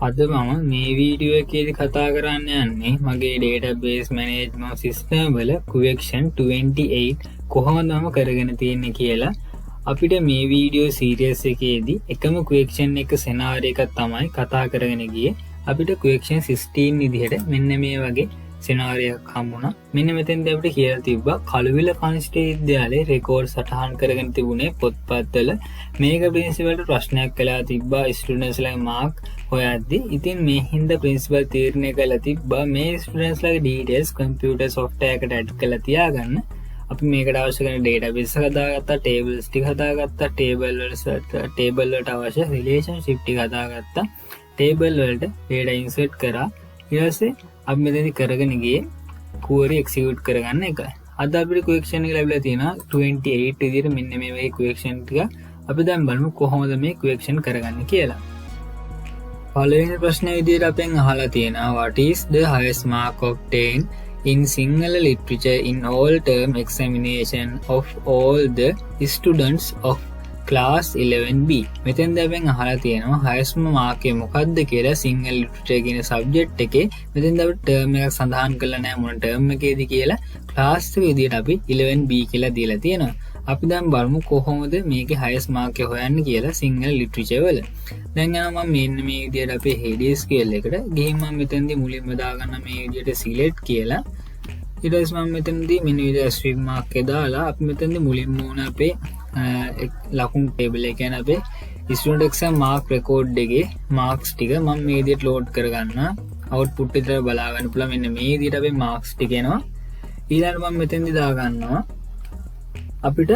අද මම මේ වීඩියෝ එකේදී කතා කරන්න යන්නේ මගේ database management system වල question 28 කොහොමදම කරගෙන තියෙන්නේ කියලා. අපිට මේ වීඩියෝ සීරීස් එකේදී එකම question එක scenario එකක් තමයි කතා කරගෙන ගියේ. අපිට question 16 විදිහට මෙන්න මේ වගේ scenario එකක් හම්බුණා. මෙන්න මෙතෙන්දී අපිට කියලා තිබ්බා කළුවිල කනිෂ්ඨ විද්‍යාලයේ රෙකෝඩ් සටහන් කරගෙන තිබුණේ පොත්පත්වල මේක ප්‍රින්සිපල්ට ප්‍රශ්නයක් කළා තිබ්බා ස්ටුඩන්ට්ස් ලා මාක් හොයද්දි. ඉතින් මේ හින්දා ප්‍රින්සිපල් තීරණය කළා තිබ්බා මේ ස්ටුඩන්ට්ස් ලාගේ ඩීටේල්ස් කම්පියුටර් software එකට ඇඩ් කරලා තියාගන්න. අපි මේකට අවශ්‍ය කරන database එක හදාගත්තා, tables ටික හදාගත්තා, table වලට අවශ්‍ය relationship ටික හදාගත්තා, table වලට data insert කරා. ඊට පස්සේ අපි මෙතනදි කරගෙන ගියේ query execute කරගන්න එකයි. අද අපිට question එක ලැබිලා තියෙනවා 28 විදිහට මෙන්න මේ වගේ question ටික. අපි දැන් බලමු කොහොමද මේ question කරගන්නේ කියලා. පළවෙනි ප්‍රශ්නේ විදිහට අපෙන් අහලා තියෙනවා what is the highest mark obtained in Sinhala literature in all term examination of all the students of class 11B. මෙතෙන්ද අපෙන් අහලා තියෙනවා highest mark එක මොකක්ද කියලා Sinhala literature කියන subject එකේ. මෙතෙන්ද අපි term එකක් සඳහන් කරලා නැහැ මොන term එකේදී කියලා. class එක විදිහට අපි 11B කියලා දීලා තියෙනවා. අපි දැන් බලමු කොහොමද මේකේ highest mark එක හොයන්නේ කියලා Sinhala literature වල. දැන් යනවා මම මෙන්න මේ විදිහට අපේ Hades scale එකට ගිහින් මම මෙතෙන්දී මුලින්ම දාගන්න මේ විදිහට select කියලා. ඊට පස්සේ මම මෙතෙන්දී මෙන්න විදිහට asterisk mark එක දාලා අපි මෙතෙන්දී මුලින්ම ඕන අපේ ලකුණු table එක කියන්නේ අපේ student exam mark record එකේ marks ටික මම මේ විදිහට load කරගන්නවා. output එක බලා ගන්න පුළුවන් මෙන්න මේ විදිහට අපේ marks ටික එනවා. ඊළඟට මම මෙතෙන්දී දා ගන්නවා අපිට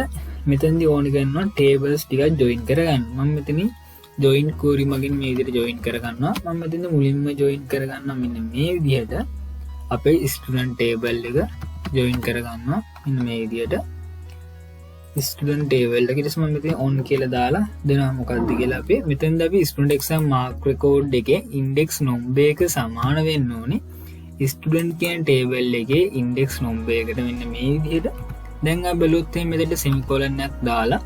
මෙතෙන්දී ඕන කරනවා tables ටිකක් join කරගන්න. මම මෙතනින් join query මගින් මේ විදිහට join කරගන්නවා. මම මෙතෙන්දී මුලින්ම join කරගන්නවා මෙන්න මේ විදිහට අපේ student table එක join කරගන්නවා. මෙන්න මේ විදිහට student table එක ඊට පස්සේ මම මෙතන on කියලා දාලා දෙනවා මොකක්ද කියලා අපි මෙතෙන්ද අපි student exam mark record එකේ index number එක සමාන වෙන්න ඕනේ student කියන table එකේ index number එකට මෙන්න මේ විදිහට. දැන් අපි බලුවොත් මෙතනට semicolon එකක් දාලා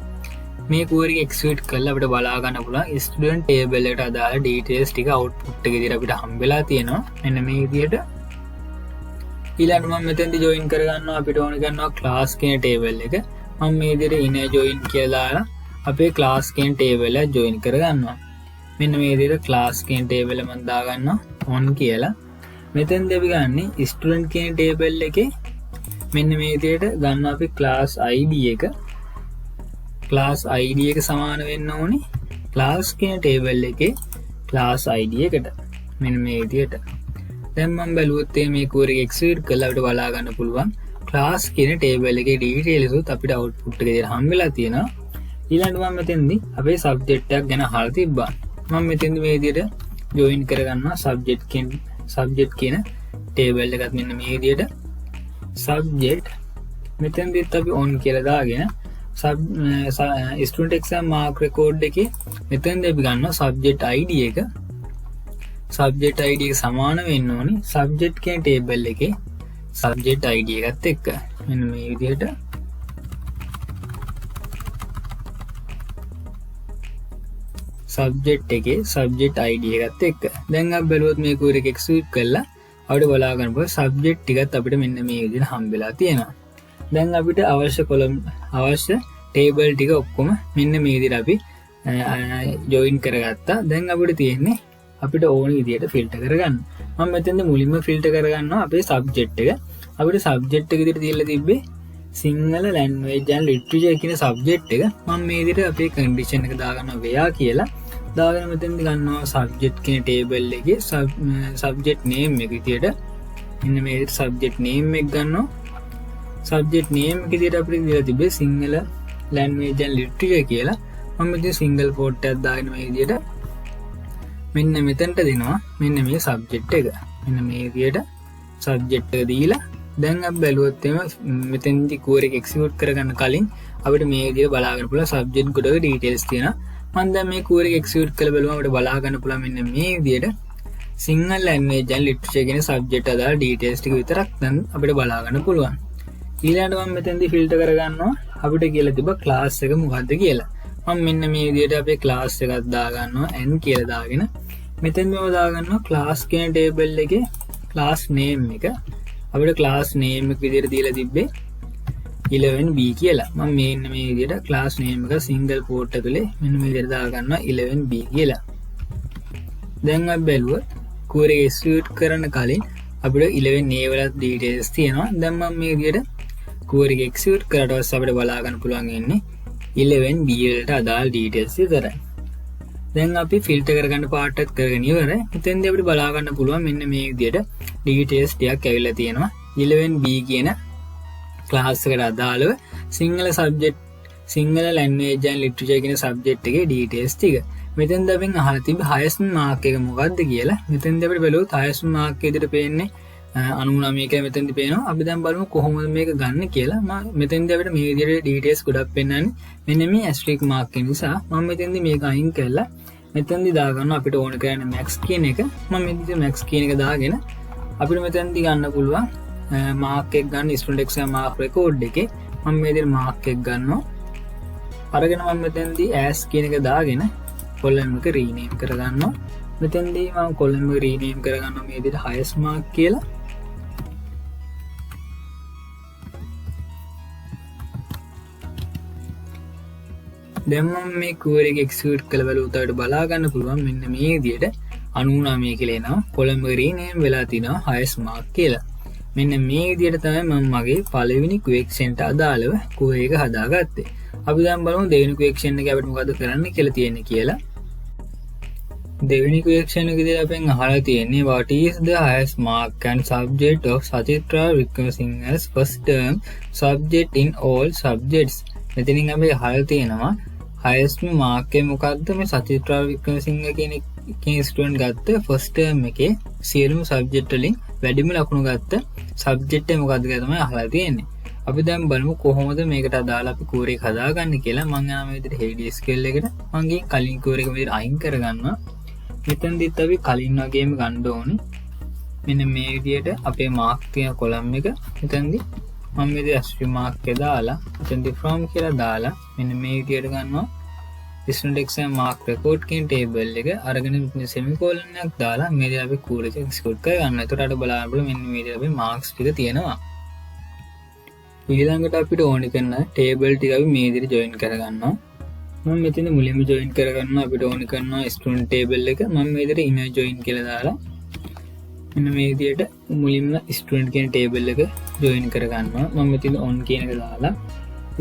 මේ query execute කරලා අපිට බලා ගන්න පුළුවන් student table එකට අදාළ details ටික output එක විදිහට අපිට හම්බෙලා තියෙනවා මෙන්න මේ විදිහට. ඊළඟට මම මෙතෙන්දී join කරගන්නවා අපිට ඕන කරනවා class කියන table එක. මම මේ විදිහට inner join කියලා අපේ class කියන table එක join කරගන්නවා. මෙන්න මේ විදිහට class කියන table එක මම දාගන්නවා on කියලා. මෙතෙන්දී අපි ගන්නේ student කියන table එකේ මෙන්න මේ විදිහට ගන්න අපි class id එක. class id එක සමාන වෙන්න ඕනේ class කියන table එකේ class id එකට. මෙන්න මේ විදිහට. දැන් මම බැලුවොත් මේ query execute කරලා අපිට බලා ගන්න පුළුවන් class කියන table එකේ details උත් අපිට output එක විදිහට හම්බෙලා තියෙනවා. ඊළඟට මම මෙතෙන්දී අපේ subject එකක් ගැන අහලා තිබ්බා. මම මෙතෙන්දී මේ විදිහට join කරගන්නවා subject කියන table එකත් මෙන්න මේ විදිහට subject මෙතෙන්දීත් අපි on කියලා දාගෙන student exam mark record එකේ මෙතෙන්දී අපි ගන්නවා subject id එක. subject id එක සමාන වෙන්න ඕනේ subject කියන table එකේ subject id එකත් එක්ක. මෙන්න මේ විදිහට subject එකේ subject id එකත් එක්ක. දැන් අපි බලුවොත් මේ query එක execute කරලා අපිට බලා ගන්න පුළුවන් subject ටිකත් අපිට මෙන්න මේ විදිහට හම්බෙලා තියෙනවා. දැන් අපිට අවශ්‍ය table ටික ඔක්කොම මෙන්න මේ විදිහට අපි join කරගත්තා. දැන් අපිට තියෙන්නේ අපිට ඕන විදිහට filter කරගන්න. මම මෙතෙන්දී මුලින්ම filter කරගන්නවා අපේ subject එක. අපිට subject එක විදිහට දීලා තිබ්බේ Sinhala language and literature කියන subject එක. මම මේ විදිහට අපේ condition එක දාගන්නවා where කියලා. දාගෙන මෙතෙන්දී ගන්නවා subject කියන table එකේ subject name එක විදිහට මෙන්න මේ විදිහට subject name එක ගන්නවා. subject name එක විදිහට අපිට දීලා තිබ්බේ Sinhala language and literature කියලා. මම මෙතන single quote එකක් දාගෙන මේ විදිහට මෙන්න මෙතනට දෙනවා මෙන්න මේ subject එක. මෙන්න මේ විදිහට subject එක දීලා දැන් අපි බැලුවොත් මෙතෙන්දී query එක execute කරගන්න කලින් අපිට මේ විදිහට බලා ගන්න පුළුවන් subject ගොඩක details තියෙනවා. මම දැන් මේ query එක execute කරලා බලුවම අපිට බලා ගන්න පුළුවන් මෙන්න මේ විදිහට Sinhala language and literature කියන subject අදාළ details ටික විතරක් දැන් අපිට බලා ගන්න පුළුවන්. ඊළඟට මම මෙතෙන්දී filter කරගන්නවා අපිට කියලා තිබ්බ class එක මොකද්ද කියලා. මම මෙන්න මේ විදිහට අපේ class එකක් දා ගන්නවා n කියලා දාගෙන මෙතෙන් මම දාගන්නවා ක්ලාස් කියන ටේබල් එකේ ක්ලාස් නේම් එක. අපිට ක්ලාස් නේම් එක විදිහට දීලා තිබ්බේ 11B කියලා. මම මෙන්න මේ විදිහට ක්ලාස් නේම් එක සිංගල් පෝට් එකලේ මෙන්න මේ විදිහට දාගන්නවා 11B කියලා. දැන් අපි බැලුවොත් query execute කරන කලින් අපිට 11A වල details තියෙනවා. දැන් මම මේ විදිහට query execute කරලා ඊට පස්සේ අපිට බලා ගන්න පුළුවන් ඉන්නේ 11B වලට අදාළ details විතරයි. දැන් අපි ෆිල්ටර් කරගන්න පාර්ට් එක කරගෙන ඉවරයි. මෙතෙන්දී අපිට බලා ගන්න පුළුවන් මෙන්න මේ විදිහට details ටිකක් ඇවිල්ලා තියෙනවා. 11B කියන ක්ලාස් එකට අදාළව Sinhala subject Sinhala language and literature කියන සබ්ජෙක්ට් එකේ details ටික. මෙතෙන්දී අපි අහලා තිබ්බ highest mark එක මොකක්ද කියලා. මෙතෙන්දී අපිට බලුවොත් highest mark එක විදිහට පේන්නේ 99 කියලා මෙතෙන්දී පේනවා. අපි දැන් බලමු කොහොමද මේක ගන්න කියලා. මම මෙතෙන්දී අපිට මේ විදිහට details ගොඩක් පෙන්නන්නේ. මෙන්න මේ asterisk mark එක නිසා මම මෙතෙන්දී මේක අයින් කරලා මෙතෙන්දී දාගන්නවා අපිට ඕන කරන්නේ max කියන එක. මම මෙතෙන්දී max කියන එක දාගෙන අපිට මෙතෙන්දී ගන්න පුළුවන් මාක් එක ගන්න student exam mark record එකේ මම මේ විදිහට මාක් එක ගන්නවා. අරගෙන මම මෙතෙන්දී as කියන එක දාගෙන column එක rename කරගන්නවා. මෙතෙන්දී මම column එක rename කරගන්නවා මේ විදිහට highest mark කියලා. දැන් මම මේ query එක execute කරලා බලුවොත් අපිට බලා ගන්න පුළුවන් මෙන්න මේ විදිහට 99 කියලා එනවා. column එක rename වෙලා තිනවා highest mark කියලා. මෙන්න මේ විදිහට තමයි මම මගේ පළවෙනි question ට අදාළව query එක හදාගත්තේ. අපි දැන් බලමු දෙවෙනි question එක අපිට මොකද කරන්න කියලා තියෙන්නේ කියලා. දෙවෙනි question එකේදී අපෙන් අහලා තියෙන්නේ what is the highest mark and subject of Sachitra Wickramasinghe as first term subject in all subjects. මෙතනින් අපි අහලා තියෙනවා highest mark එක මොකද්ද මේ Sachitra Wickramasinghe කියන ස්ටුඩන්ට් ගත්ත first term එකේ සියලුම subject වලින් වැඩිම ලකුණු ගත්ත subject එක මොකද්ද කියලා තමයි අහලා තියෙන්නේ. අපි දැන් බලමු කොහොමද මේකට අදාළ අපි query එක හදාගන්නේ කියලා. මම යනවා මේ විදිහට HDSQL එකට මම ගිහින් කලින් query එක විදිහට අයින් කරගන්නවා. මෙතනදිත් අපි කලින් වගේම ගන්න ඕනේ. මෙන්න මේ විදිහට අපේ mark තියෙන column එක මෙතනදි මම මේ විදිහට asterisk mark එක දාලා මෙතනදි from කියලා දාලා මෙන්න මේ විදිහට ගන්නවා. student exam mark record කියන table එක අරගෙන semicolon එකක් දාලා මේ විදිහට අපි query එක execute කරගන්නවා. එතකොට අර බලන්න මෙන්න මේ විදිහට අපි marks ටික තියෙනවා. ඊළඟට අපිට ඕනි කරන table ටික අපි මේ විදිහට join කරගන්නවා. මම මෙතන මුලින්ම join කරගන්නවා අපිට ඕනි කරනවා student table එක. මම මේ විදිහට inner join කියලා දාලා මෙන්න මේ විදිහට මුලින්ම student කියන table එක join කරගන්නවා. මම මෙතන on කියන එක දාලා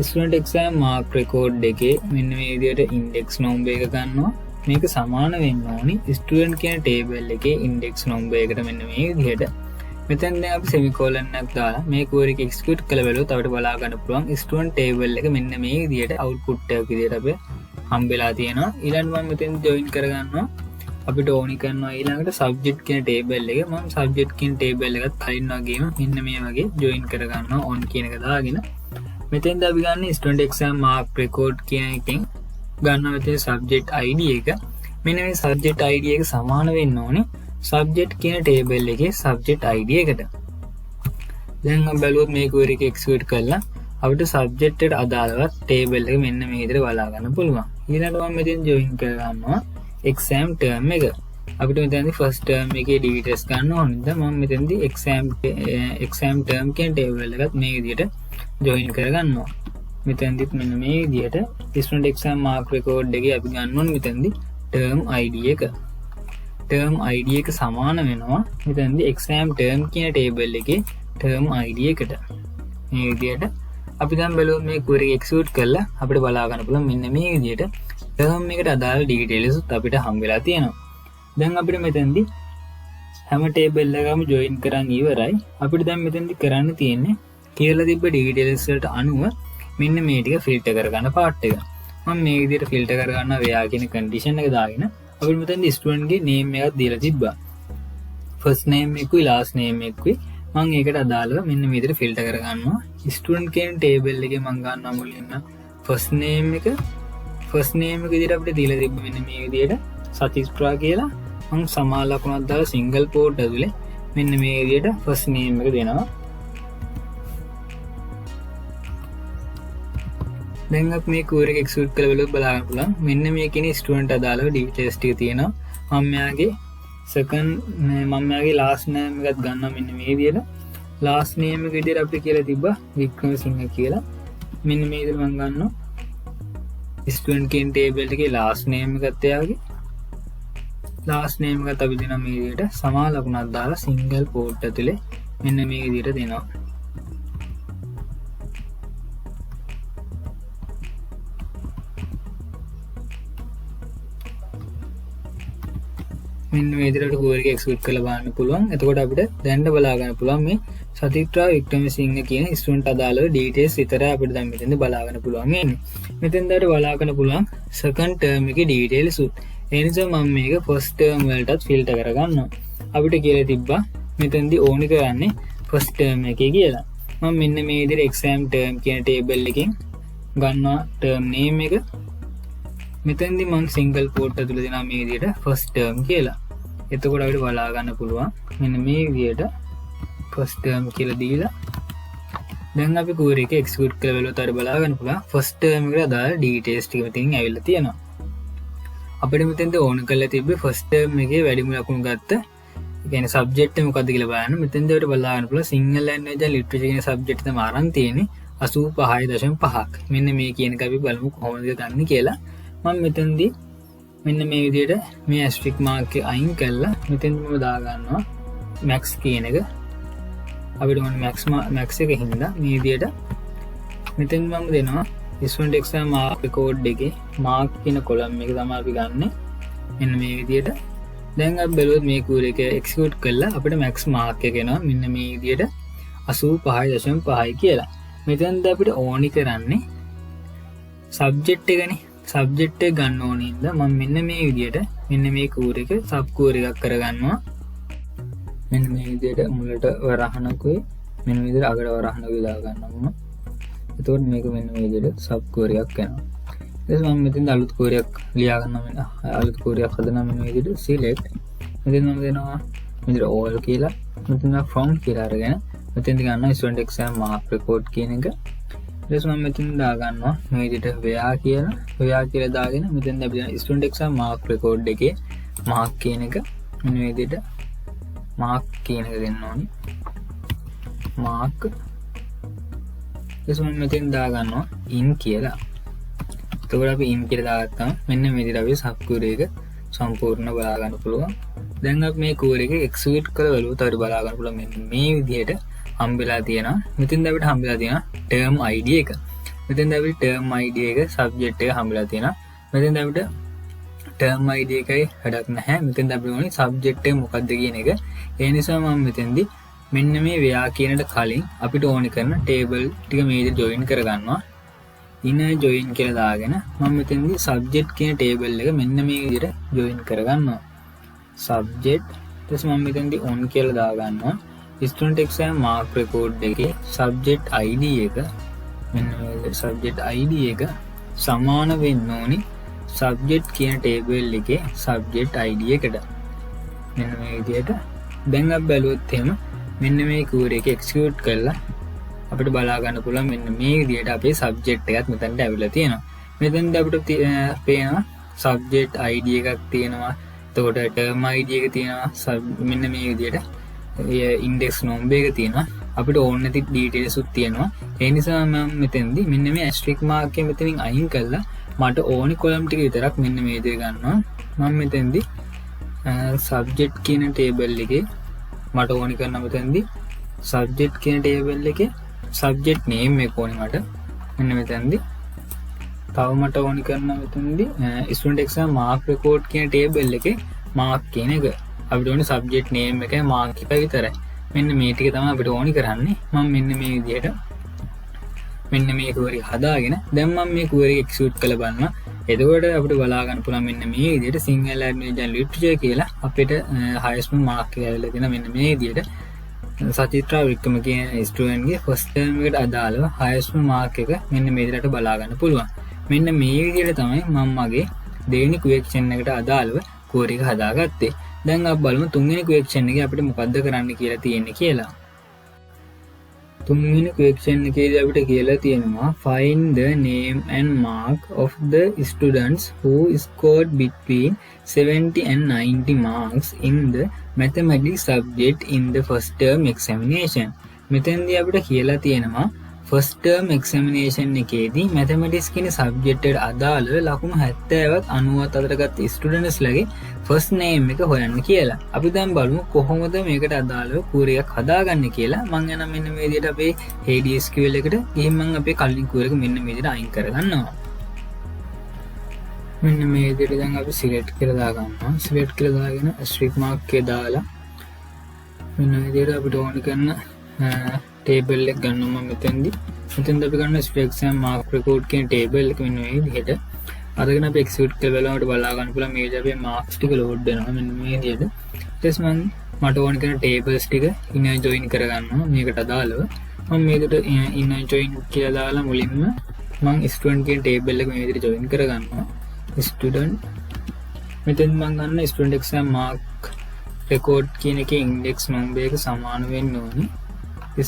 student exam mark record එකේ මෙන්න මේ විදිහට index number එක ගන්නවා. මේක සමාන වෙන්න ඕනි student කියන table එකේ index number එකට මෙන්න මේ විදිහට. මෙතෙන් දැන් අපි semicolon එකක් දාලා මේ query එක execute කළ බලුවොත් අපිට බලා ගන්න පුළුවන් student table එක මෙන්න මේ විදිහට output එකක් විදිහට අපි හම්බෙලා තියෙනවා. ඊළඟට මම මෙතෙන් join කරගන්නවා අපිට ඕනි කරනවා ඊළඟට subject කියන table එක. මම subject කියන table එකත් කලින් වගේම මෙන්න මේ වගේ join කරගන්නවා on කියන එක දාගෙන. මෙතෙන්ද අපි ගන්න student exam mark record කියන එකෙන් ගන්න මෙතන subject id එක. මෙන්න මේ subject id එක සමාන වෙන්න ඕනේ subject කියන table එකේ subject id එකට. දැන් අපි බලුවොත් මේ query එක execute කරලා අපිට subject එකට අදාළව table එක මෙන්න මේ විදිහට බලා ගන්න පුළුවන්. ඊළඟට මම මෙතෙන් join කරගන්නවා exam term එක. අපිට මෙතනදී first term එකේ details ගන්න ඕනද මම මෙතනදී exam term කියන table එකත් මේ විදිහට join කරගන්නවා. මෙතනදිත් මෙන්න මේ විදිහට student exam mark record එකේ අපි ගන්න ඕනේ මෙතනදී term id එක. term id එක සමාන වෙනවා මෙතනදී exam term කියන table එකේ term id එකට. මේ විදිහට අපි දැන් බලමු මේ query execute කරලා අපිට බලා ගන්න පුළුවන් මෙන්න මේ විදිහට term එකට අදාළ details උත් අපිට හම් වෙලා තියෙනවා. දැන් අපිට මෙතනදී හැම table එකකම join කරන් ඉවරයි. අපිට දැන් මෙතනදී කරන්න තියෙන්නේ කියලා තිබ්බ details වලට අනුව මෙන්න මේ ටික filter කරගන්න part එක. මම මේ විදිහට filter කරගන්නවා where කියන condition එක දාගෙන අපිට මෙතනදී student ගේ name එකක් දීලා තිබ්බා. first name එකකුයි last name එකකුයි මම ඒකට අදාළව මෙන්න මේ විදිහට filter කරගන්නවා. student කියන table එකේ මම ගන්නවා මුලින්ම first name එක විදිහට අපිට දීලා තිබ්බ මෙන්න මේ විදිහට Sachitra කියලා. මම සමාන ලකුණක් දාලා single quote ඇතුලේ මෙන්න මේ විදිහට first name එක දෙනවා. දැන් අපි මේ query එක execute කරලා බලලා බලන්න පුළුවන් මෙන්න මේකේ student අදාළව details ටික තියෙනවා. මම මෙයාගේ සෙකන්ඩ් මම මෙයාගේ ලාස්ට් නේම් එකත් ගන්නවා මෙන්න මේ විදියට. ලාස්ට් නේම් එක විදියට අපි කියලා තිබ්බා වික්‍රමසිංහ කියලා. මෙන්න මේ විදියට මම ගන්නවා ස්ටුඩන්ට් කියන ටේබල් එකේ ලාස්ට් නේම් එකත් එයාගේ ලාස්ට් නේම් එකත් අපි දෙනවා මේ විදියට සමා ලකුණක් දාලා සිංගල් කෝට් ඇතුලේ මෙන්න මේ විදියට දෙනවා. මෙන්න මේ විදිහට query එක execute කරලා බලන්න පුළුවන්. එතකොට අපිට දැන් බලා ගන්න පුළුවන් මේ සතිත්‍රා වික්‍රමසිංහ කියන ස්ටුඩන්ට් අදාළව details විතරයි අපිට දැන් මෙතෙන්ද බලා ගන්න පුළුවන් වෙන්නේ. මෙතෙන්ද අපිට බලා ගන්න පුළුවන් second term එකේ details උත්. ඒ නිසා මම මේක first term වලටත් filter කරගන්නවා. අපිට කියලා තිබ්බා මෙතෙන්දී ඕනි කරන්නේ first term එකේ කියලා. මම මෙන්න මේ විදිහට exam term කියන table එකකින් ගන්නවා term name එක. මෙතෙන්දී මම single quote ඇතුළේ දෙනවා මේ විදිහට first term කියලා. එතකොට අපිට බලා ගන්න පුළුවන් මෙන්න මේ විදිහට first term කියලා දීලා දැන් අපි query එක execute කරලා බලුවොත් අපිට බලා ගන්න පුළුවන් first term එකට අදාළ details ටික මෙතනින් ඇවිල්ලා තියෙනවා. අපිට මෙතෙන්ද ඕන කරලා තිබ්බේ first term එකේ වැඩිම ලකුණු ගත්ත ඒ කියන්නේ subject එක මොකද්ද කියලා බලන්න. මෙතෙන්ද අපිට බලා ගන්න පුළුවන් Single language and literature කියන subject එක තමයි අරන් තියෙන්නේ 85.5ක්. මෙන්න මේ කියන එක අපි බලමු කොහොමද ගන්න කියලා. මම මෙතෙන්දී මෙන්න මේ විදිහට මේ asterisk mark එක අයින් කරලා මෙතෙන්දි මම දා ගන්නවා max කියන එක. අපිට ඕන max එක හින්දා මේ විදිහට මෙතෙන්දි මම දෙනවා student exam mark record එකේ mark කියන column එක තමයි අපි ගන්නෙ. මෙන්න මේ විදිහට. දැන් අපි බලුවොත් මේ query එක execute කරලා අපිට max mark එක එනවා මෙන්න මේ විදිහට 85.5 කියලා. මෙතෙන්ද අපිට ඕනි කරන්නේ subject එකනේ. සබ්ජෙක්ට් එක ගන්න ඕනේ ඉඳ මම මෙන්න මේ විදිහට මෙන්න මේ query එක sub query එකක් කරගන්නවා. මෙන්න මේ විදිහට මුලට වරහනකුයි මෙන්න මේ විදිහට අගට වරහනකුයි දා ගන්නවා. එතකොට මේක මෙන්න මේ විදිහට sub query එකක් වෙනවා. ඊට පස්සේ මම මෙතෙන් අලුත් query එකක් ලියා ගන්නවා. මෙන්න අලුත් query එකක් හදනවා මෙන්න මේ විදිහට select මෙතෙන් මම දෙනවා මෙතන all කියලා මෙතන from කියලා අරගෙන මෙතෙන්ද ගන්නවා student exam mark record කියන එක. ඊට මම මෙතන දා ගන්නවා මේ විදිහට ව්‍යා කියලා දාගෙන මෙතෙන් අපි දැන් student exam mark record එකේ mark කියන එක මෙන්න මේ විදිහට mark කියන එක දෙන්න ඕනි. mark ඊට මම මෙතෙන් දා ගන්නවා in කියලා. එතකොට අපි in කියලා දාගත්තාම මෙන්න මේ විදිහට අපි sub query එක සම්පූර්ණ බලා ගන්න පුළුවන්. දැන් අපි මේ query එක execute කරලා බලුවොත් අපිට බලා ගන්න පුළුවන් මෙන්න මේ විදිහට හම්බෙලා තියෙනවා. මෙතෙන්ද අපිට හම්බෙලා තියෙනවා term id එක. මෙතෙන්ද අපිට term id එක subject එක හම්බෙලා තියෙනවා. මෙතෙන්ද අපිට term id එකයි වැඩක් නැහැ. මෙතෙන්ද අපිට ඕනේ subject එක මොකක්ද කියන එක. ඒ නිසා මම මෙතෙන්දි මෙන්න මේ where කියනට කලින් අපිට ඕනි කරන table ටික මේ විදිහට join කරගන්නවා. inner join කියලා දාගෙන මම මෙතෙන්දි subject කියන table එක මෙන්න මේ විදිහට join කරගන්නවා. subject ඊට පස්සේ මම මෙතෙන්දි on කියලා දාගන්නවා. student exam mark record එකේ subject id එක මෙන්න මේ subject id එක සමාන වෙන්න ඕනි subject කියන table එකේ subject id එකට. මෙන්න මේ විදිහට දැන් අපි බලුවොත් එහෙම මෙන්න මේ query එක execute කරලා අපිට බලා ගන්න පුළුවන් මෙන්න මේ විදිහට අපේ subject එකත් මෙතනට ඇවිල්ලා තියෙනවා. මෙතෙන්ද අපිට පේනවා subject id එකක් තියෙනවා. එතකොට term id එක තියෙනවා. මෙන්න මේ විදිහට index number එක තියෙනවා. අපිට ඕන නැති details උත් තියෙනවා. ඒ නිසා මම මෙතෙන්දි මෙන්න මේ asterisk mark එක මෙතනින් අයින් කරලා මට ඕනි column ටික විතරක් මෙන්න මේ විදිහට ගන්නවා. මම මෙතෙන්දි subject කියන table එකේ මට ඕනි කරන මෙතෙන්දි subject කියන table එකේ subject name එක ඕනි මට. මෙන්න මෙතෙන්දි තව මට ඕනි කරන මෙතෙන්දි student exam mark record කියන table එකේ mark කියන එක. අපිට ඕනේ subject name එකයි mark එකයි විතරයි. මෙන්න මේ ටික තමයි අපිට ඕනි කරන්නේ. මම මෙන්න මේ විදිහට මෙන්න මේ query හදාගෙන දැන් මම මේ query execute කරලා බලනවා. එතකොට අපිට බලා ගන්න පුළුවන් මෙන්න මේ විදිහට Single language and literature කියලා අපිට highest mark එක ඇවිල්ලා තියෙනවා. මෙන්න මේ විදිහට සචිත්‍රා වික්‍රම කියන ස්ටුඩන්ට් ගේ first term එකට අදාළව highest mark එක මෙන්න මේ විදිහට බලා ගන්න පුළුවන්. මෙන්න මේ විදිහට තමයි මම මගේ දෙවෙනි question එකට අදාළව query එක හදාගත්තේ. දැන් අපි බලමු තුන්වෙනි question එකේ අපිට මොකද්ද කරන්න කියලා තියෙන්නේ කියලා. තුන්වෙනි question එකේදී අපිට කියලා තියෙනවා find the name and mark of the students who scored between 70 and 90 marks in the mathematics subject in the first term examination. මෙතෙන්දී අපිට කියලා තියෙනවා first term examination එකේදී mathematics කියන subject එකට අදාළ ලකුණු 70වත් 90වත් අතර ගත්ත students ලගේ first name එක හොයන්න කියලා. අපි දැන් බලමු කොහොමද මේකට අදාළව කුවරයක් හදාගන්නේ කියලා. මම යන මෙන්න මේ විදිහට අපේ HDSQL එකට ගිහින් මම අපේ කලින් කුවරක මෙන්න මේ විදිහට අයින් කරගන්නවා. මෙන්න මේ විදිහට දැන් අපි select කරලා දාගන්නවා. select කරලා දාගෙන asterisk mark එක දාලා මෙන්න මේ විදිහට අපිට ඕන කරන table එක ගන්නවා. මම මෙතෙන්දී අපි ගන්න exam mark record කියන table එක මෙන්න මේ විදිහට අරගෙන අපි execute කරලා බලනකොට බලා ගන්න පුළුවන් මේ විදිහට අපේ marks ටික load වෙනවා මෙන්න මේ විදිහට. ඊට පස්සේ මට ඕන කරන tables ටික inner join කරගන්නවා මේකට අදාළව. මම මේකට inner join කියලා දාලා මුලින්ම මම student කියන table එක මේ විදිහට join කරගන්නවා. student මෙතෙන් මම ගන්න student exam mark record කියන එකේ index number එක සමාන වෙන්න ඕනේ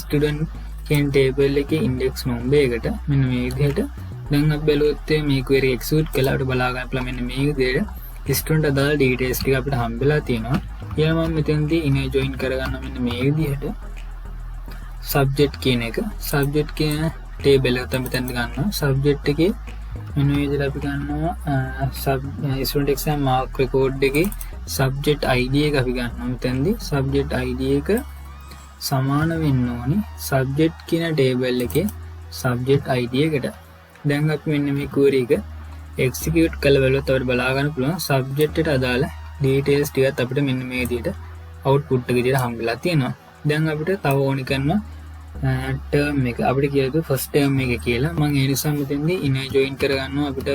student කියන table එකේ index number එකට. මෙන්න මේ විදිහට දැන් අපි බලුවොත් මේ query execute කළා අපිට බලා ගන්න පුළුවන් මෙන්න මේ විදිහට student අදාළ details ටික අපිට හම්බෙලා තියෙනවා. ඊළඟ මම මෙතෙන්දී inner join කරගන්න මෙන්න මේ විදිහට subject කියන එක. subject කියන table එක තමයි මෙතෙන්ද ගන්නවා. subject එකේ මෙන්න මේ විදිහට අපි ගන්නවා student exam mark record එකේ subject id එක අපි ගන්නවා මෙතෙන්දී. subject id එක සමාන වෙන්න ඕනේ subject කියන table එකේ subject id එකට. දැන් අපි මෙන්න මේ query එක execute කළ බලුවොත් අපිට බලා ගන්න පුළුවන් subject එකට අදාළ details ටිකත් අපිට මෙන්න මේ විදිහට output එක විදිහට හම්බෙලා තියෙනවා. දැන් අපිට තව ඕනි කරන term එක අපිට කියලා දුව first term එක කියලා. මම ඒ නිසා මෙතෙන්දී inner join කරගන්නවා අපිට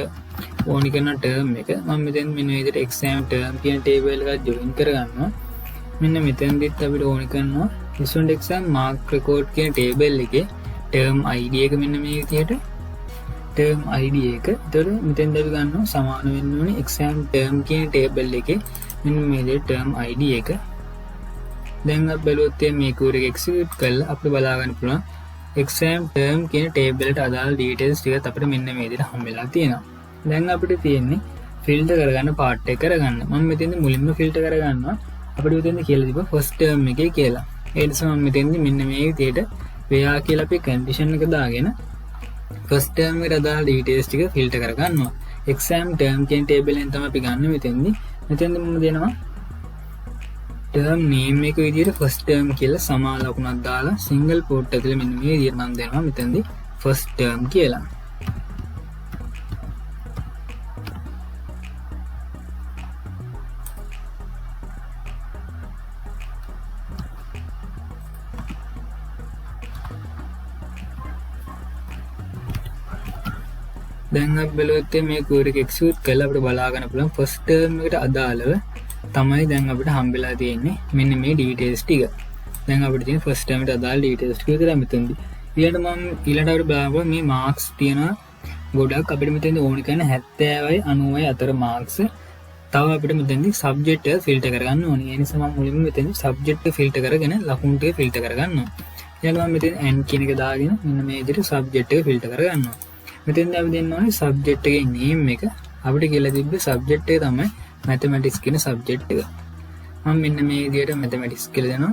ඕනි කරන term එක. මම මෙතෙන් මෙන්න මේ විදිහට exam term කියන table එකත් join කරගන්නවා. මෙන්න මෙතෙන්දිත් අපිට ඕනි කරනවා student exam mark record කියන table එකේ term id එක මෙන්න මේ විදිහට term id එක. ඒතර මෙතෙන්ද අපි ගන්නවා සමාන වෙන්න ඕනේ exam term කියන table එකේ මෙන්න මේ විදිහට term id එක. දැන් අපි බලුවොත් මේ query එක execute කරලා අපිට බලා ගන්න පුළුවන් exam term කියන table එකට අදාළ details ටිකත් අපිට මෙන්න මේ විදිහට හම්බෙලා තියෙනවා. දැන් අපිට තියෙන්නේ filter කරගන්න part එක කරගන්න. මම මෙතෙන්ද මුලින්ම filter කරගන්නවා. අපිට මෙතෙන්ද කියලා තිබ්බා first term එකේ කියලා. ඒ නිසා මම මෙතෙන්ද මෙන්න මේ විදිහට where කියලා අපි condition එක දාගෙන first term එකට අදාළ details ටික filter කරගන්නවා. exam term කියන table එකෙන් තමයි අපි ගන්න මෙතෙන්දී. මෙතෙන්ද මම දෙනවා term name එක විදිහට first term කියලා සමාන ලකුණක් දාලා single quote ඇතුලේ මෙන්න මේ විදිහට මම දෙනවා මෙතෙන්දී first term කියලා. දැන් අපි බලුවොත් මේ query එක execute කරලා අපිට බලා ගන්න පුළුවන් first term එකට අදාළව තමයි දැන් අපිට හම්බෙලා තියෙන්නේ මෙන්න මේ details ටික. දැන් අපිට තියෙන first term එකට අදාළ details ටික විතරයි මෙතනදී. ඊළඟට අපිට බලන්න මේ marks තියෙනවා ගොඩක්. අපිට මෙතනදී ඕනි කරන 70යි 90යි අතර marks. තව අපිට මෙතනදී subject එක filter කරගන්න ඕනේ. ඒ නිසා මම මුලින්ම මෙතනදී subject එක filter කරගෙන ලකුණු ටික filter කරගන්නවා. ඊළඟට මම මෙතන n කියන එක දාගෙන මෙන්න මේ විදිහට subject එක filter කරගන්නවා. මෙතෙන්ද අපි දෙන්න ඕනේ subject එකේ name එක. අපිට කියලා තිබ්බ subject එක තමයි mathematics කියන subject එක. මම මෙන්න මේ විදිහට mathematics කියලා දෙනවා.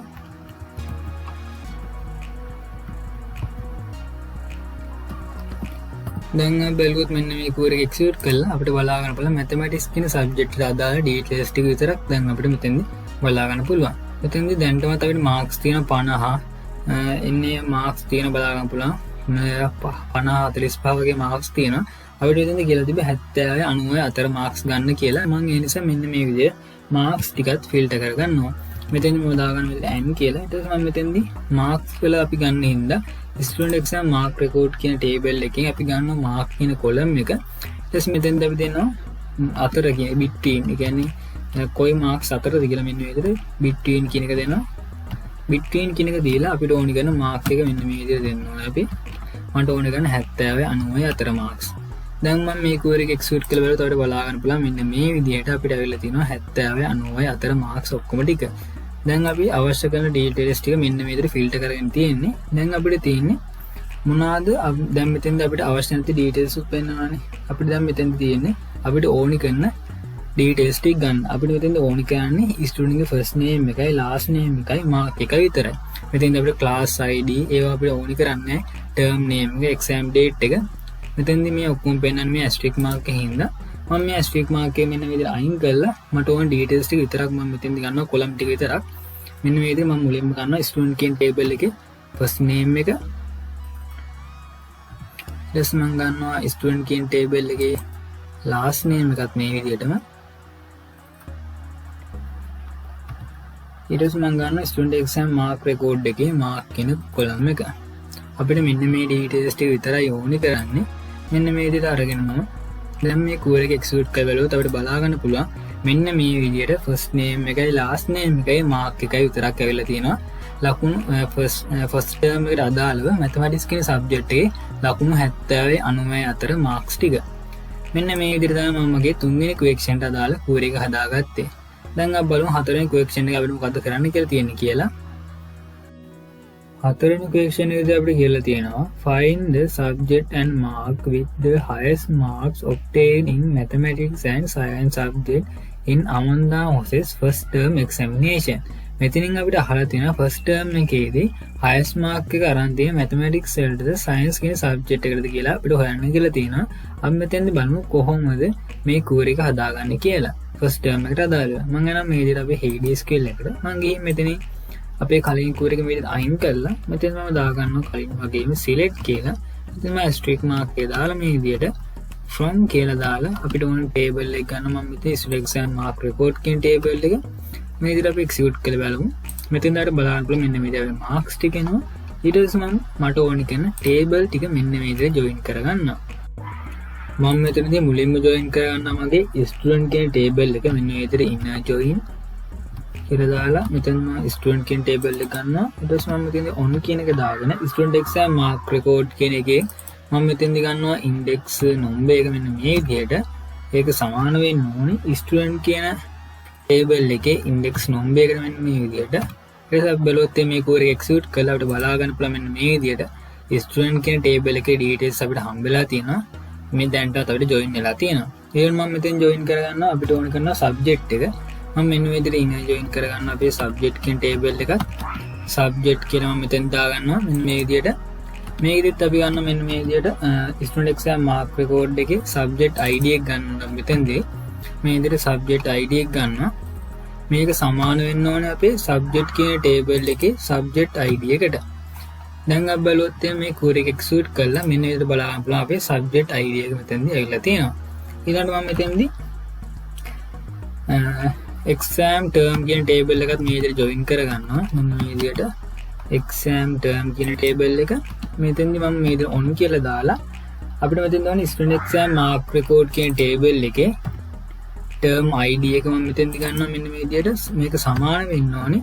දැන් අපි බලුවොත් මෙන්න මේ query එක execute කරලා අපිට බලා ගන්න පුළුවන් mathematics කියන subject එකට අදාළ details ටික විතරක් දැන් අපිට මෙතෙන්දි බලා ගන්න පුළුවන්. මෙතෙන්දි දැන්ටමත් අපිට marks තියෙනවා 50. එන්නේ marks තියෙන බලා ගන්න පුළුවන්. 50 45 වගේ marks තියෙනවා. අපිට මෙතෙන්ද කියලා තිබ්බ 70යි 90යි අතර marks ගන්න කියලා. මම ඒ නිසා මෙන්න මේ විදිහට marks ටිකත් filter කරගන්නවා. මෙතෙන්දි මම දාගන්න මෙතන n කියලා. ඊට පස්සේ මම මෙතෙන්දි marks වල අපි ගන්න හින්දා student exam mark record කියන table එකෙන් අපි ගන්නවා mark කියන column එක. ඊට පස්සේ මෙතෙන්ද අපි දෙනවා අතර කියන between. ඒ කියන්නේ කොයි marks අතරද කියලා මෙන්න මේ විදිහට between කියන එක දෙනවා. between කියන එක දීලා අපිට ඕනි කරන mark එක මෙන්න මේ විදිහට දෙන්න ඕනේ අපි. මට ඕන කරන 70යි 90යි අතර marks. දැන් මම මේ query එක execute කරලා බලද්දී ඔයාලට බලා ගන්න පුළුවන් මෙන්න මේ විදිහට අපිට අවිල්ලා තිනවා 70යි 90යි අතර marks ඔක්කොම ටික. දැන් අපි අවශ්‍ය කරන ඩීටේල්ස් ටික මෙන්න මේ විදිහට ෆිල්ටර් කරගෙන තියෙන්නේ. දැන් අපිට තියෙන්නේ මොනවාද? දැන් මෙතෙන්ද අපිට අවශ්‍ය නැති ඩීටේල්ස් උත් පෙන්නනවානේ. අපිට දැන් මෙතෙන්ද තියෙන්නේ අපිට ඕනි කරන ඩීටේල්ස් ටික ගන්න. අපිට මෙතෙන්ද ඕනි කරන්නේ ස්ටුඩන්ට් ගේ ෆස්ට් නේම් එකයි ලාස්ට් නේම් එකයි මාක් එකයි විතරයි. මෙතෙන්ද අපිට ක්ලාස් ID ඒවා අපිට ඕනි කරන්නේ ටර්ම් නේම් එක එක්සෑම් ඩේට් එක. මෙතෙන්දි මේ ඔක්කොම පෙන්නන්නේ මේ ඇස්ටරික් මාක් එකකින් හින්දා මම මේ ඇස්ටරික් මාක් එක මෙන්න මේ විදිහට අයින් කරලා මට ඕන ඩීටේල්ස් ටික විතරක් මම මෙතෙන්දි ගන්නවා කොලම් ටික විතරක්. මෙන්න මේ විදිහට මම මුලින්ම ගන්නවා ස්ටුඩන්ට් කියන ටේබල් එකේ ෆස්ට් නේම් එක. ඊට මම ගන්නවා ස්ටුඩන්ට් කියන ටේබල් එකේ ලාස්ට් නේම් එකත් මේ විදිහටම. ඊට පස්සේ මම ගන්නවා ස්ටුඩන්ට් එක්සෑම් මාක් රෙකෝඩ් එකේ මාක් කියන කොලම් එක. අපිට මෙන්න මේ ඩීටේල්ස් ටික විතරයි ඕනි කරන්නේ. මෙන්න මේ විදිහට අරගෙන මම දැන් මේ කෝඩ් එක එක්සිකියුට් කරලා බලුවොත් අපිට බලා ගන්න පුළුවන් මෙන්න මේ විදිහට ෆස්ට් නේම් එකයි ලාස්ට් නේම් එකයි මාක් එකයි විතරක් ඇවිල්ලා තියෙනවා. ලකුණු ෆස්ට් ටර්ම් එකට අදාළව මැතමැටික්ස් කියන සබ්ජෙක්ට් එකේ ලකුණු 70 90 අතර මාක්ස් ටික. මෙන්න මේ විදිහට තමයි මම මගේ තුන්වෙනි ක්වෙක්ෂන් එකට අදාළ කෝඩ් එක හදාගත්තේ. දැන් අපි බලමු හතරවෙනි ක්වෙක්ෂන් එක අපිට මොකද්ද කරන්න කියලා තියෙන්නේ කියලා. හතරවෙනි ක්වෙක්ෂන් එකේදී අපිට කියලා තියෙනවා find the subject and mark with the highest marks obtained in mathematics and science subject in Amanda Hosses first term examination. මෙතනින් අපිට අහලා තියෙනවා first term එකේදී highest mark එක අරන් තියෙන mathematics වලටද science කියන subject එකකටද කියලා අපිට හොයන්න කියලා තියෙනවා. අපි මෙතෙන්දී බලමු කොහොමද මේ කෝඩ් එක හදාගන්නේ කියලා. first term එකට අදාළව මම යනවා මේ විදිහට අපේ Hades skill එකට. මම ගිහින් මෙතනින් අපේ කලින් කෝඩ් එක මෙතන අයින් කරලා මෙතන මම දාගන්නවා කලින් වගේම select කියලා. ඉතින් මම asterisk mark එක දාලා මේ විදිහට from කියලා දාලා අපිට ඕන table එක ගන්න මම මෙතන student exam mark record කියන table එක මේ විදිහට අපි execute කරලා බලමු. මෙතෙන් දාට බලන්න පුළුවන් මෙන්න මේ විදිහට marks ටික එනවා. ඊට පස්සේ මට ඕන කරන table ටික මෙන්න මේ විදිහට join කරගන්නවා. මම මෙතනදී මුලින්ම join කරගන්නවා මගේ student කියන table එක මෙන්න මේ විදිහට inner join කියලා දාලා මෙතන ස්ටුඩන්ට් කියන ටේබල් එක ගන්නවා. ඊට පස්සේ මම මෙතනදී on කියන එක දාගෙන ස්ටුඩන්ට් එක්සෑම් මාක් රෙකෝඩ් කියන එකේ මම මෙතනදී ගන්නවා ඉන්ඩෙක්ස් නම්බර් එක මෙන්න මේ විදිහට. ඒක සමාන වෙන්න ඕනේ ස්ටුඩන්ට් කියන ටේබල් එකේ ඉන්ඩෙක්ස් නම්බර් එකට මෙන්න මේ විදිහට. ඊට පස්සේ බලුවොත් මේ කෝඩ් එක එක්සිකියුට් කරලා අපිට බලා ගන්න පුළුවන් මෙන්න මේ විදිහට ස්ටුඩන්ට් කියන ටේබල් එකේ ඩීටේල්ස් අපිට හම්බෙලා තියෙනවා. මේ දැන්ටත් අපිට join වෙලා තියෙනවා. ඊළඟ මම මෙතෙන් join කරගන්නවා අපිට ඕන කරන subject එක. මම මෙන්න මේ විදිහට inner join කරගන්න අපේ subject කියන table එකත් subject කියලා මම මෙතෙන් දාගන්නවා මෙන්න මේ විදිහට. මේ විදිහට අපි ගන්න මෙන්න මේ විදිහට student exam mark record එකේ subject ID එක ගන්නවා මෙතෙන්දී මේ විදිහට subject ID එක ගන්නවා. මේක සමාන වෙන්න ඕනේ අපේ subject කියන table එකේ subject ID එකට. දැන් අපි බලුවොත් මේ query එක execute කරලා මෙන්න මේ විදිහට බලන්න පුළුවන් අපේ subject ID එක මෙතෙන්දී ඇවිල්ලා තියෙනවා. ඊළඟට මම මෙතෙන්දී exam term කියන table එකත් මේ විදිහට join කරගන්නවා. මෙන්න මේ විදිහට exam term කියන table එක මෙතෙන්දි මම මේ විදිහට on කියලා දාලා අපිට මෙතෙන් දාන්න student exam mark record කියන table එකේ term ID එක මම මෙතෙන්දි ගන්නවා මෙන්න මේ විදිහට. මේක සමාන වෙන්න ඕනේ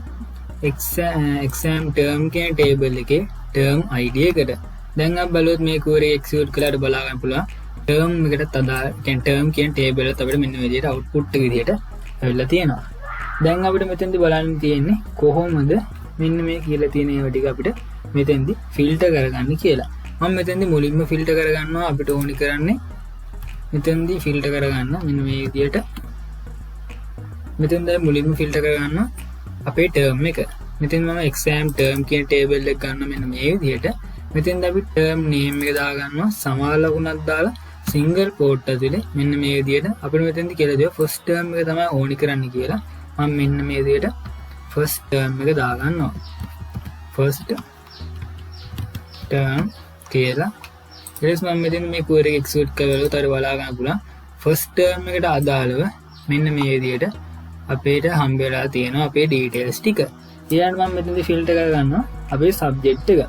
exam term කියන table එකේ term ID එකට. දැන් අපි බලුවොත් මේ query execute කළාට බලා ගන්න පුළුවන් term එකටත් අදාළ term කියන table එකත් අපිට මෙන්න මේ විදිහට output එක විදිහට ඇවිල්ලා තියෙනවා. දැන් අපිට මෙතෙන්දි බලන්න තියෙන්නේ කොහොමද මෙන්න මේ කියලා තියෙන ඒවා ටික අපිට මෙතෙන්දි ෆිල්ටර් කරගන්න කියලා. මම මෙතෙන්දි මුලින්ම ෆිල්ටර් කරගන්නවා අපිට ඕනි කරන්නේ මෙතෙන්දි ෆිල්ටර් කරගන්න මෙන්න මේ විදිහට. මෙතෙන්ද මුලින්ම ෆිල්ටර් කරගන්නවා අපේ ටර්ම් එක. මෙතෙන් මම exam term කියන table එක ගන්න මෙන්න මේ විදිහට. මෙතෙන්ද අපි term name එක දාගන්නවා සමාන ලකුණක් දාලා සිංගල් quote ඇතුලේ මෙන්න මේ විදිහට අපිට මෙතෙන්දි කියලා දෙනවා first term එක තමයි ඕනි කරන්න කියලා. මම මෙන්න මේ විදිහට first term එක දාගන්නවා. first term කියලා ඊට පස්සේ මම මෙතෙන් මේ query එක execute කරලා උතර බලා ගන්න පුළුවන් first term එකට අදාළව මෙන්න මේ විදිහට අපේට හම්බෙලා තියෙනවා අපේ details ටික. ඊළඟට මම මෙතෙන්දි filter කරගන්නවා අපේ subject එක.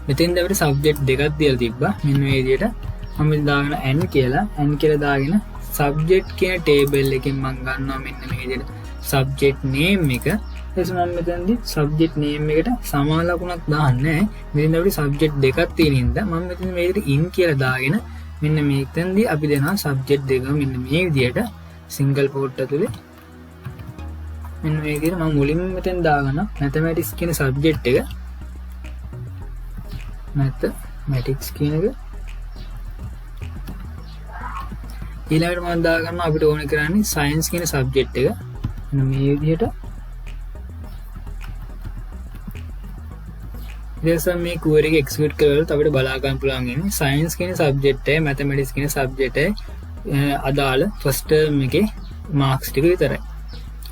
මෙතෙන්ද අපිට subject දෙකක් දීලා තිබ්බා. මෙන්න මේ විදිහට මම දාගෙන n කියලා දාගෙන subject කියන table එකෙන් මම ගන්නවා මෙන්න මේ විදිහට subject name එක. ඊට මම මෙතනදි subject name එකට සමාන ලකුණක් දාන්නේ නැහැ. මෙතන අපිට subject දෙකක් තියෙන හින්දා මම මෙතන මේ විදිහට in කියලා දාගෙන මෙන්න මේකෙන්දි අපි දෙනවා subject දෙක මෙන්න මේ විදිහට single quote ඇතුලේ මෙන්න මේ විදිහට මම මුලින්ම මෙතෙන් දාගන්න mathematics කියන subject එක mathematics කියන එක ඊළඟට මම දාගන්න අපිට ඕනේ කරන්නේ science කියන subject එක මෙන්න මේ විදිහට ඊළඟට මේ query එක execute කරලා අපිට බලා ගන්න පුළුවන් ඉන්නේ science කියන subject එකයි mathematics කියන subject එකයි අදාළ first term එකේ marks ටික විතරයි.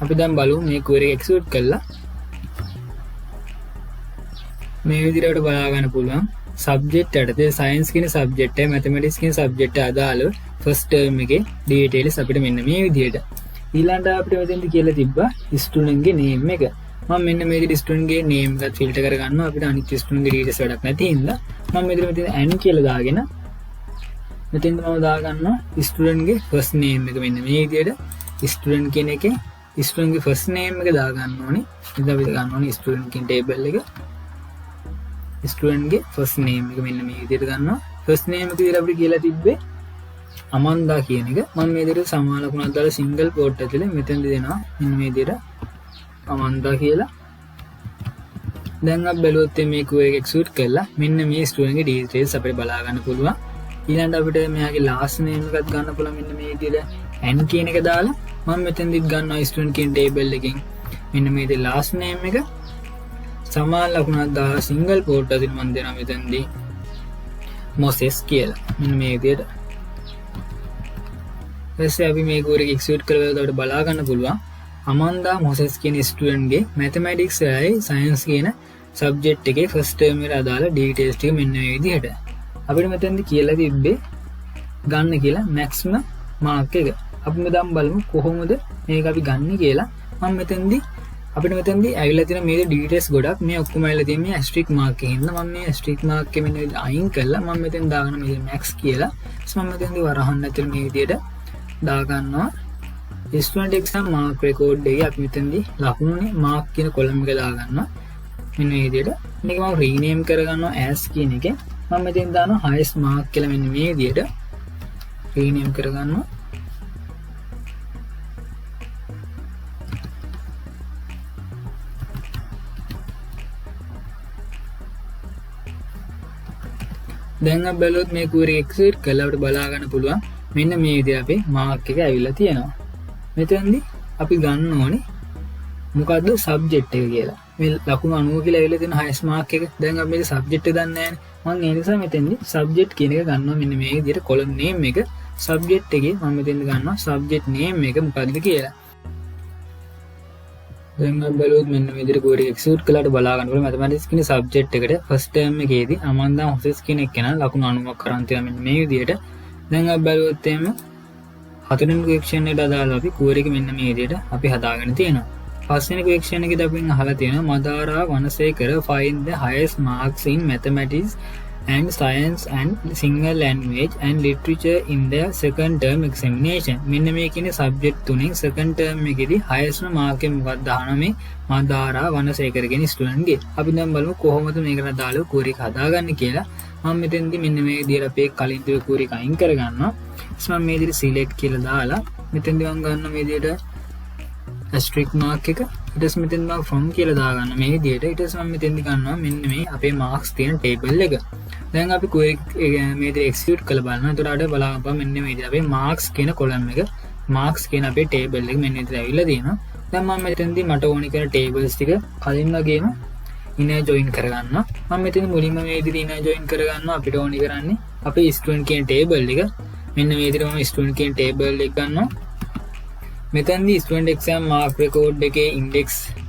අපි දැන් බලමු මේ query එක execute කරලා මේ විදිහට බලා ගන්න පුළුවන් subject යටතේ science කියන subject එකයි mathematics කියන subject එක අදාළ first term එකේ details අපිට මෙන්න මේ විදිහට. ඊළඟට අපිට මෙතෙන්ද කියලා තිබ්බා student ගේ name එක. මම මෙන්න මේ විදිහට student ගේ name එකත් filter කරගන්නවා අපිට අනිත් student ගේ details වැඩක් නැති හින්දා මම මෙතන n කියලා දාගෙන මෙතෙන්ද මම දාගන්නවා student ගේ first name එක මෙන්න මේ විදිහට student කියන එකේ student ගේ first name එක දාගන්න ඕනේ. ඉතින් අපි ගන්න ඕනේ student කියන table එක student ගේ first name එක මෙන්න මේ විදිහට ගන්නවා. first name එක විදිහට අපිට කියලා තිබ්බේ අමන්දා කියන එක. මම මේ විදිහට සමාන ලකුණක් දාලා single quote ඇතුලේ මෙතෙන්ද දෙනවා මෙන්න මේ විදිහට අමන්දා කියලා. දැන් අපි බැලුවොත් මේ query එක execute කරලා මෙන්න මේ student ගේ details අපිට බලා ගන්න පුළුවන්. ඊළඟට අපිට මෙයාගේ last name එකත් ගන්න පුළුවන් මෙන්න මේ විදිහට n කියන එක දාලා මම මෙතෙන්දිත් ගන්නවා student කියන table එකෙන් මෙන්න මේ විදිහට last name එක සමාන ලකුණක් දාලා single quote ඇතුලේ මම දෙනවා මෙතෙන්දී Moses කියලා මෙන්න මේ විදිහට. ඊපස්සේ අපි මේ query එක execute කරලා අපිට බලා ගන්න පුළුවන් අමන්දා මොසෙස් කියන ස්ටුඩන්ට් ගේ mathematics එකයි science කියන subject එකේ first term එකට අදාළ details ටික මෙන්න මේ විදිහට. අපිට මෙතෙන්දි කියලා තිබ්බේ ගන්න කියලා maximum mark එක. අපි දැන් බලමු කොහොමද මේක අපි ගන්න කියලා. මම මෙතෙන්දි අපිට මෙතෙන්දි ඇවිල්ලා තියෙන මේ details ගොඩක් මේ ඔක්කොම ඇවිල්ලා තියෙන මේ asterisk mark එකෙන් මම මේ asterisk mark එක මෙන්න විදිහට අයින් කරලා මම මෙතෙන් දාගන්න මේ max කියලා. මම මෙතෙන්දි වරහන් ඇතුළේ මේ විදිහට දාගන්නවා student exam mark record එකේ අපි මෙතෙන්දි ලකුණුනේ mark කියන column එක දාගන්නවා මෙන්න මේ විදිහට. මේක මම rename කරගන්නවා as කියන එකෙන් මම මෙතෙන් දානවා highest mark කියලා මෙන්න මේ විදිහට rename කරගන්නවා. දැන් අපි බලුවොත් මේ query execute කරලා අපිට බලා ගන්න පුළුවන් මෙන්න මේ විදිහට අපේ mark එක ඇවිල්ලා තියෙනවා. මෙතෙන්දි අපි ගන්න ඕනේ මොකද්ද subject එක කියලා. මේ ලකුණු 90 කියලා ඇවිල්ලා තියෙන highest mark එක. දැන් අපි මේ subject එක දන්නේ නැහැ. මම ඒ නිසා මෙතෙන්දි subject කියන එක ගන්නවා මෙන්න මේ විදිහට column name එක subject එකේ මම මෙතෙන්දි ගන්නවා subject name එක මොකද්ද කියලා. දැන් අපි බලුවොත් මෙන්න මේ විදිහට query execute කළාට බලා ගන්නකොට mathematics කියන subject එකට first term එකේදී අමන්දා මොසෙස් කියන එක්කෙනා ලකුණු 90ක් කරන් තියෙනවා මෙන්න මේ විදිහට. දැන් අපි බලුවොත් එහෙම හතරවෙනි question එකට අදාළව අපි query එක මෙන්න මේ විදිහට අපි හදාගෙන තියෙනවා. පස්වෙනි question එකේදී අපි අහලා තියෙනවා Madara වනසේකර find the highest marks in mathematics and science and Sinhala language and literature in their second term examination. මෙන්න මේ කියන්නේ subject තුනෙන් second term එකේදී highest mark එක මොකක්ද අහන මේ මදාරා වනසේකර කියන student ගේ. අපි දැන් බලමු කොහොමද මේකට අදාළව query එක හදාගන්නේ කියලා. මම මෙතෙන්දි මෙන්න මේ විදිහට අපේ කලින් තිබ්බ query එක අයින් කරගන්නවා. ඊට මම මේ විදිහට select කියලා දාලා මෙතෙන්දි මම ගන්න මේ විදිහට asterisk mark එක. ඊට පස්සේ මෙතෙන්දි මම from කියලා දාගන්න මේ විදිහට. ඊට පස්සේ මම මෙතෙන්දි ගන්නවා මෙන්න මේ අපේ marks තියෙන table එක. දැන් අපි query මේ විදිහට execute කරලා බලනවා. එතකොට අපිට බලන්න මෙන්න මේ විදිහට අපේ marks කියන column එක marks කියන අපේ table එක මෙන්න විදිහට ඇවිල්ලා තියෙනවා. දැන් මම මෙතෙන්දි මට ඕනි කරන tables ටික කලින් වගේම inner join කරගන්නවා. මම මෙතන මුලින්ම මේ විදිහට inner join කරගන්නවා. අපිට ඕනි කරන්නේ අපේ student කියන table එක මෙන්න මේ විදිහට මම student කියන table එක ගන්නවා. මෙතනදී student exam mark record එකේ index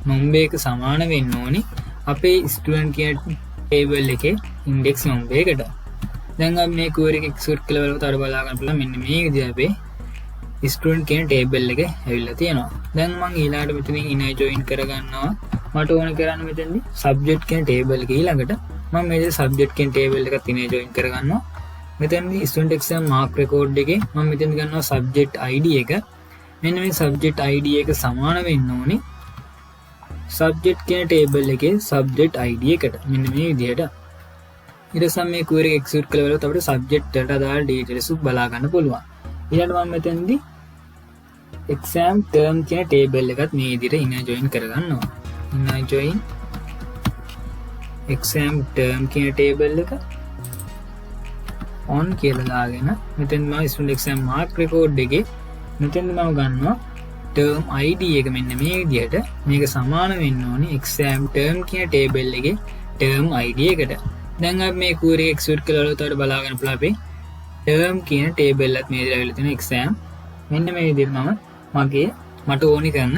number එක සමාන වෙන්න ඕනි අපේ student කියන table එකේ index number එකට. දැන් අපි මේ query එක execute කළා බලවත් අර බලා ගන්න පුළුවන් මෙන්න මේ විදිහට අපේ student කියන table එක ඇවිල්ලා තියෙනවා. දැන් මම ඊළඟට මෙතනින් inner join කරගන්නවා. මට ඕන කරන්නේ මෙතනදී subject කියන table එක ඊළඟට මම මේ subject කියන table එකත් inner join කරගන්නවා. මෙතනදී student exam mark record එකේ මම මෙතන ගන්නවා subject id එක. මෙන්න මේ subject id එක සමාන වෙන්න ඕනේ subject කියන table එකේ subject id එකට. මෙන්න මේ විදිහට. ඊට පස්සේ මේ query එක execute කළා බලවත් අපිට subject වලට අදාළ details බලා ගන්න පුළුවන්. ඊළඟට මම මෙතනදී exam term කියන table එකත් මේ විදිහට inner join කරගන්නවා. inner join exam term කියන table එක on කියලා දාගෙන මෙතෙන් මම student exam mark record එකේ මෙතෙන් මම ගන්නවා term id එක මෙන්න මේ විදිහට මේක සමාන වෙන්න ඕනේ exam term කියන table එකේ term id එකට. දැන් අපි මේ query execute කරලා උඩට බලා ගන්න පුළුවන් අපි term කියන table එකත් මේ විදිහට ඇවිල්ලා තියෙන exam මෙන්න මේ විදිහට මට ඕනි කරන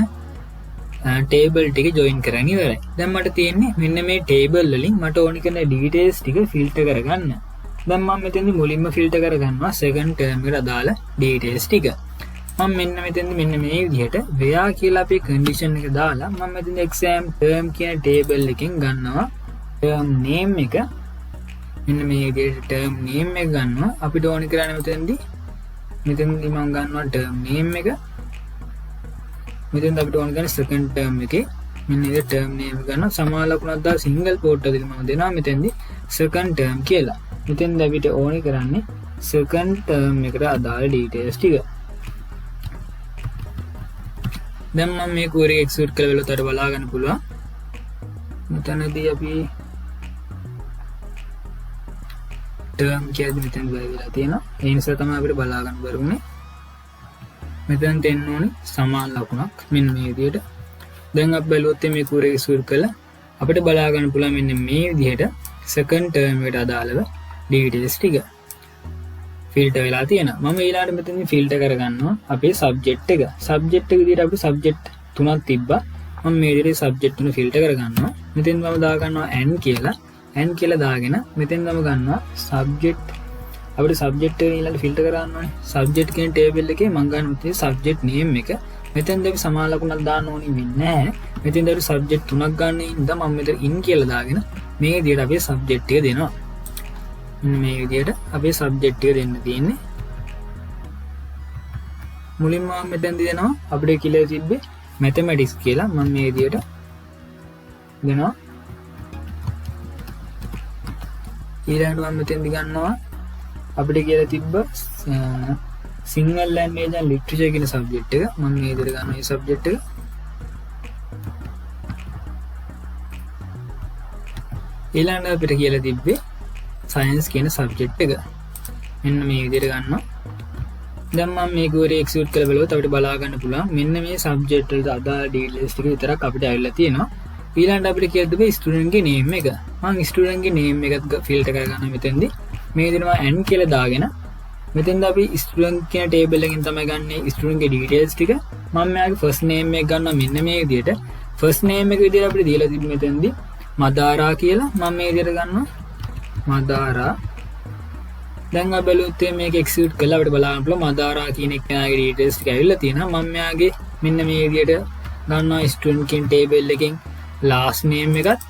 table ටික join කරගෙන ඉවරයි. දැන් මට තියෙන්නේ මෙන්න මේ table වලින් මට ඕනි කරන details ටික filter කරගන්න. දැන් මම මෙතෙන්දි මුලින්ම filter කරගන්නවා second term එකට අදාළ details ටික. මම මෙන්න මෙතෙන්දි මෙන්න මේ විදිහට where කියලා අපි condition එක දාලා මම මෙතෙන්දි exam term කියන table එකෙන් ගන්නවා term name එක. මෙන්න මේ විදිහට term name එක ගන්නවා. අපිට ඕනි කරන්නේ මෙතෙන්දි මම ගන්නවා term name එක. මෙතෙන්ද අපිට ඕන කරන second term එකේ මෙන්න මේ term name ගන්න සමාන ලකුණක් දාලා single quote එකකින් මම දෙනවා මෙතෙන්දි second term කියලා. මෙතෙන්ද අපිට ඕනි කරන්නේ second term එකට අදාළ details ටික. දැන් මම මේ query execute කරලා බලද්දී බලා ගන්න පුළුවන්. මෙතනදී අපි term කියද්දි මෙතෙන් වෙලා තියෙනවා. ඒ නිසා තමයි අපිට බලා ගන්න බැරුනේ. මෙතන දෙන්න ඕනේ සමාන ලකුණක් මෙන්න මේ විදිහට. දැන් අපි බලුවොත් මේ query execute කළා අපිට බලා ගන්න පුළුවන් මෙන්න මේ විදිහට second term එකට අදාළව details ටික filter වෙලා තියෙනවා. මම ඊළඟට මෙතනින් filter කරගන්නවා අපේ subject එක. subject එක විදිහට අපිට subject තුනක් තිබ්බා. මම මේ විදිහට subject තුන filter කරගන්නවා. මෙතෙන් මම දා ගන්නවා n කියලා දාගෙන මෙතෙන් මම ගන්නවා subject අපිට subject එක ඊළඟට filter කරන්න ඕනේ. subject කියන table එකේ මම ගන්නවා subject name එක. මෙතෙන්ද අපි සමාන ලකුණක් දාන්න ඕනේ වෙන්නේ නැහැ. මෙතෙන්ද අපි subject තුනක් ගන්න ඉඳලා මම මෙතන in කියලා දාගෙන මේ විදිහට අපි subject එක දෙනවා. මේ විදිහට අපි subject එක දෙන්න තියෙන්නේ. මුලින්ම මම මෙතෙන්ද දෙනවා අපිට කියලා තිබ්බේ mathematics කියලා මම මේ විදිහට දෙනවා. ඊළඟට මම මෙතෙන්ද ගන්නවා අපිට කියලා තිබ්බ Single language and literature කියන subject එක මම මේ විදිහට ගන්නවා මේ subject එක. ඊළඟට අපිට කියලා තිබ්බේ science කියන subject එක. මෙන්න මේ විදිහට ගන්නවා. දැන් මම මේ query execute කරලා බලුවොත් අපිට බලා ගන්න පුළුවන් මෙන්න මේ subject වලට අදාළ details ටික විතරක් අපිට ඇවිල්ලා තියෙනවා. ඊළඟට අපිට කියලා තිබ්බේ student ගේ name එක. මම student ගේ name එකත් filter කරගන්නවා මෙතෙන්දී. මේ විදිහට n කියලා දාගෙන මෙතෙන්ද අපි student කියන table එකෙන් තමයි ගන්නේ student ගේ details ටික. මම මෙයාගේ first name එක ගන්නවා මෙන්න මේ විදිහට. first name එක විදිහට අපිට දීලා තිබ්බ මෙතෙන්දී මදාරා කියලා මම මේ විදිහට ගන්නවා මදාරා. දැන් අපි බලුවොත් මේක execute කළා අපිට බලන්න පුළුවන් මදාරා කියන එකගේ details ටික ඇවිල්ලා තියෙනවා. මම මෙයාගේ මෙන්න මේ විදිහට ගන්නවා student කියන table එකෙන් last name එකත්.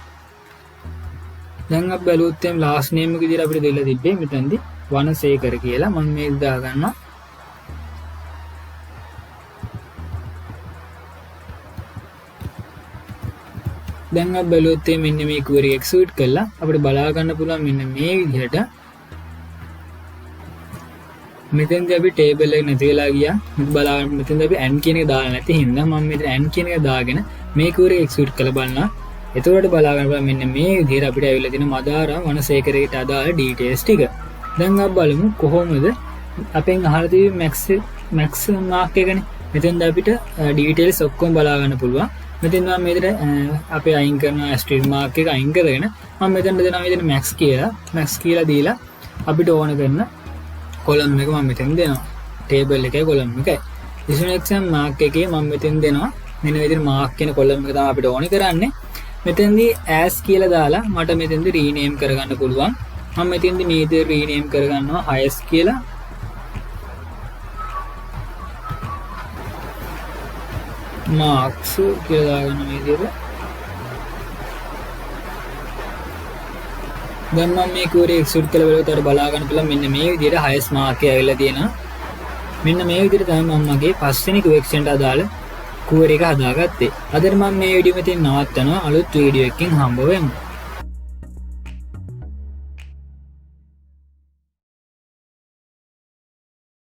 දැන් අපි බලුවොත් last name එක විදිහට අපිට දෙලා තිබ්බේ මෙතනදී වනසේකර කියලා මම මේක දා ගන්නවා. දැන් අපි බලුවොත් මෙන්න මේ query execute කළා අපිට බලා ගන්න පුළුවන් මෙන්න මේ විදිහට මෙතෙන්දී අපි table එක නැති වෙලා ගියා. බලා ගන්න මෙතෙන්දී අපි n කියන එක දාලා නැති හින්දා මම මෙතන n කියන එක දාගෙන මේ query execute කරලා බලනවා. එතකොට බලා ගන්න පුළුවන් මෙන්න මේ විදිහට අපිට ඇවිල්ලා තියෙන මදාරා වනසේකරයට අදාළ details ටික. දැන් අපි බලමු කොහොමද අපෙන් අහලා තියෙන max mark එකනේ. මෙතෙන්ද අපිට details ඔක්කොම බලා ගන්න පුළුවන්. මෙතෙන් මම මෙතන අපේ අයින් කරන asterisk mark එක අයින් කරගෙන මම මෙතන දෙනවා මෙතන max කියලා දීලා අපිට ඕන කරන column එක මම මෙතෙන් දෙනවා. table එකේ column එකයි. student exam mark එකේ මම මෙතෙන් දෙනවා මෙන්න විදිහට mark කියන column එක තමයි අපිට ඕනි කරන්නේ. මෙතෙන්දී as කියලා දාලා මට මෙතෙන්දී rename කරගන්න පුළුවන්. මම මෙතෙන්දී මේ විදිහට rename කරගන්නවා highest කියලා. marks කියලා දාගන්න මේ විදිහට. දැන් මම මේ query execute කරලා බලද්දී බලා ගන්න පුළුවන් මෙන්න මේ විදිහට highest mark එක ඇවිල්ලා තියෙනවා. මෙන්න මේ විදිහට තමයි මම මගේ පස්වෙනි question ට අදාළ query එක හදාගත්තේ. අද මම මේ වීඩියෝ මෙතන නවත්තනවා. අලුත් වීඩියෝ එකකින් හම්බ වෙමු.